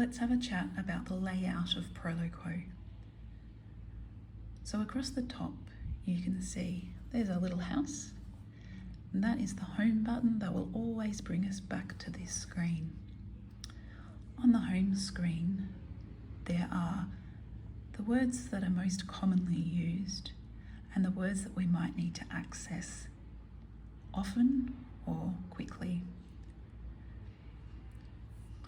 let's have a chat about the layout of Proloquo. So across the top you can see there's a little house, and that is the home button that will always bring us back to this screen. On the home screen there are the words that are most commonly used and the words that we might need to access often or quickly.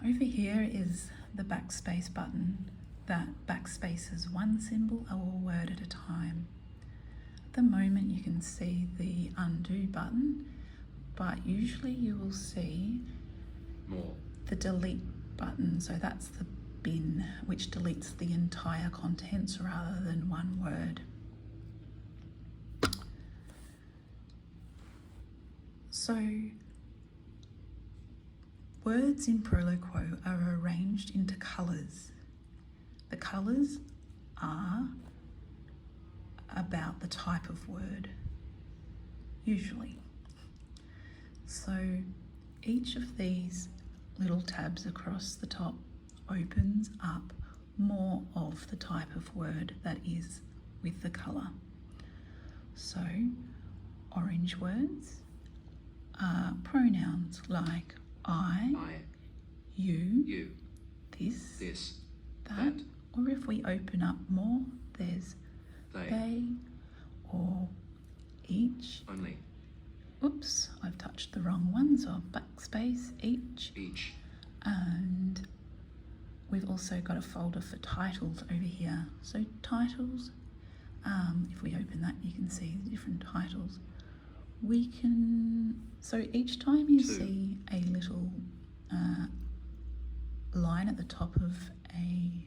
Over here is the backspace button that backspaces one symbol or word at a time. At the moment you can see the undo button, but usually you will see more. The delete button, so that's the bin which deletes the entire contents rather than one word. So words in Proloquo are arranged into colours. The colours are about the type of word, usually. So each of these little tabs across the top opens up more of the type of word that is with the colour. So orange words are pronouns like I, you, this, that, or if we open up more, there's they or each. Only. Oops, I've touched the wrong one, so backspace, each. And we've also got a folder for titles over here. So titles, if we open that you can see the different titles. So each time you see a little line at the top of a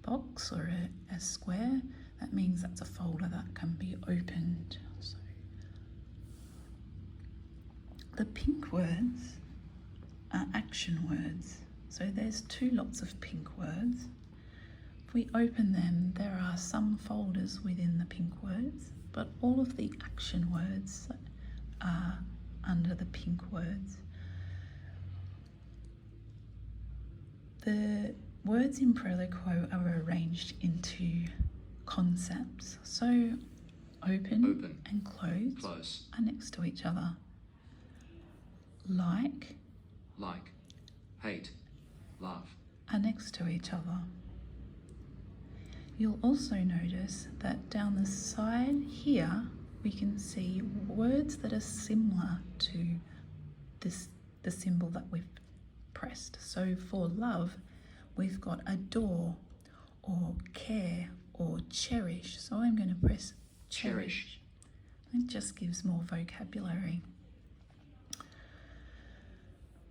box or a square, that means that's a folder that can be opened. So the pink words are action words. So there's two lots of pink words. If we open them, there are some folders within the pink words, but all of the action words are under the pink words. The words in Proloquo are arranged into concepts. So open and close are next to each other. Like, hate, love are next to each other. You'll also notice that down the side here we can see words that are similar to the symbol that we've pressed. So for love we've got adore or care or cherish. So I'm going to press cherish. It just gives more vocabulary.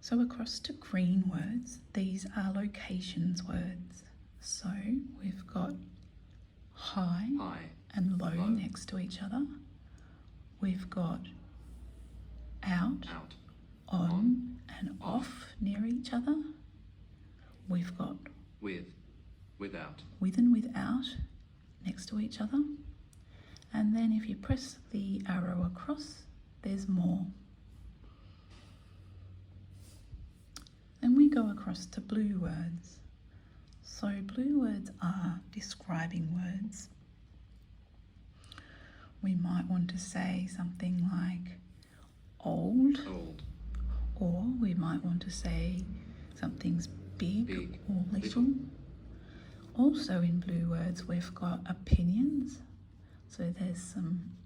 So across to green words, these are locations words. So we've got high and low next to each other. We've got out, on and off near each other. We've got without and without next to each other. And then if you press the arrow across, there's more. Then we go across to blue words. So blue words are describing words. We might want to say something like old. Or we might want to say something's big or little. Also in blue words we've got opinions. So there's some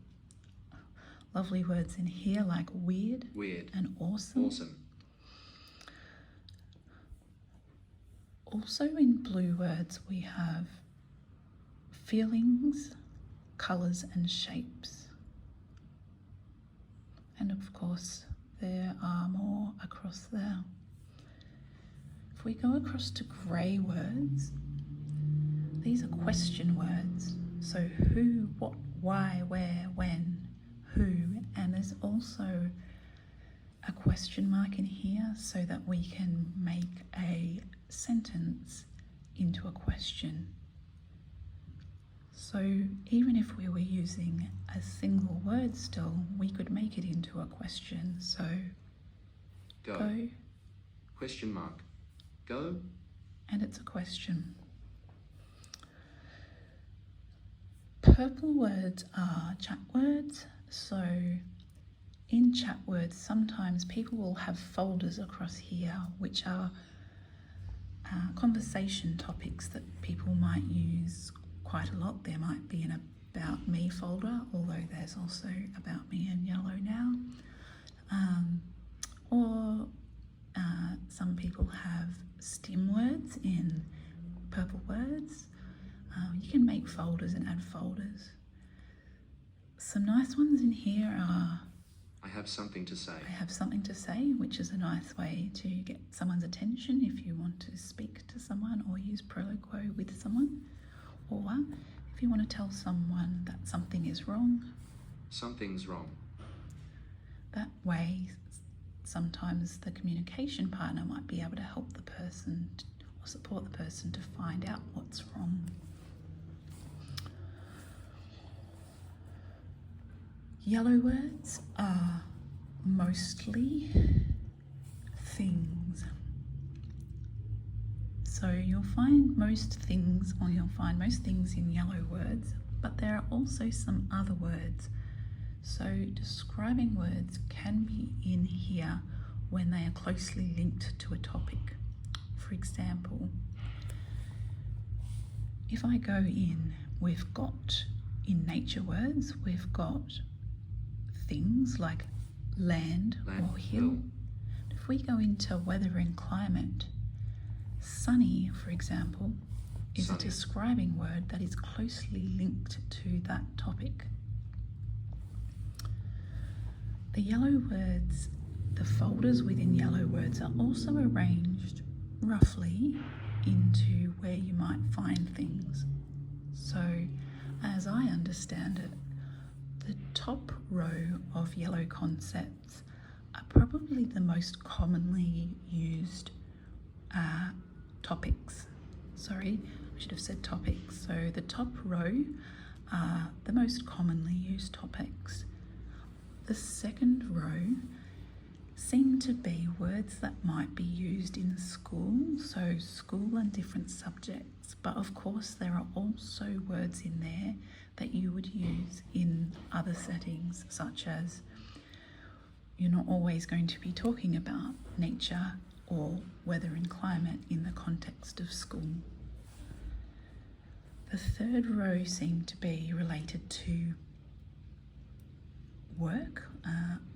lovely words in here like weird and awesome. Also in blue words we have feelings, colours and shapes. And of course there are more across there. If we go across to grey words, these are question words. So who, what, why, where, when, who, and there's also a question mark in here so that we can make a sentence into a question. So even if we were using a single word still, we could make it into a question. So go, question mark, go, and it's a question. Purple words are chat words. So in chat words, sometimes people will have folders across here, which are conversation topics that people might use quite a lot. There might be an About Me folder, although there's also About Me in yellow now. Or some people have stim words in purple words. You can make folders and add folders. Some nice ones in here are I have something to say. I have something to say, which is a nice way to get someone's attention if you want to speak to someone or use Proloquo with someone. Or if you want to tell someone that something is wrong. Something's wrong. That way, sometimes the communication partner might be able to help the person or support the person to find out what's wrong. Yellow words are mostly things. So you'll find most things in yellow words, but there are also some other words. So describing words can be in here when they are closely linked to a topic. For example, if I go in, we've got in nature words, we've got things like land or hill. If we go into weather and climate, sunny, for example, is Sunny. a describing word that is closely linked to that topic. The yellow words, the folders within yellow words are also arranged roughly into where you might find things. So, as I understand it, the top row of yellow concepts are probably the most commonly used topics. Sorry, I should have said topics. So the top row are the most commonly used topics. The second row seem to be words that might be used in school, so school and different subjects, but of course there are also words in there that you would use in other settings, such as you're not always going to be talking about nature or weather and climate in the context of school. The third row seem to be related to work,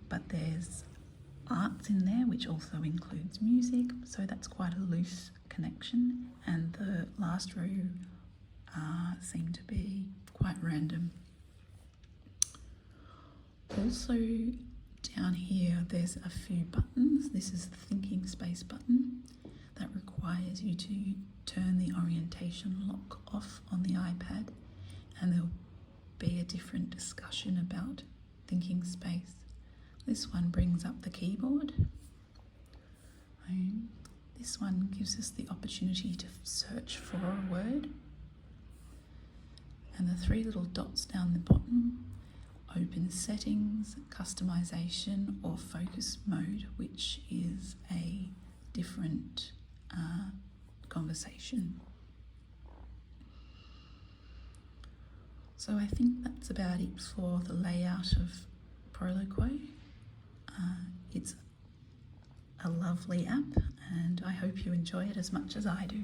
but there's arts in there, which also includes music, so that's quite a loose connection. And the last row seem to be quite random. Also down here there's a few buttons. This is the thinking space button that requires you to turn the orientation lock off on the iPad, and there'll be a different discussion about thinking space. This one brings up the keyboard. This one gives us the opportunity to search for a word. And the three little dots down the bottom open settings, customization, or focus mode, which is a different conversation. So I think that's about it for the layout of Proloquo. It's a lovely app, and I hope you enjoy it as much as I do.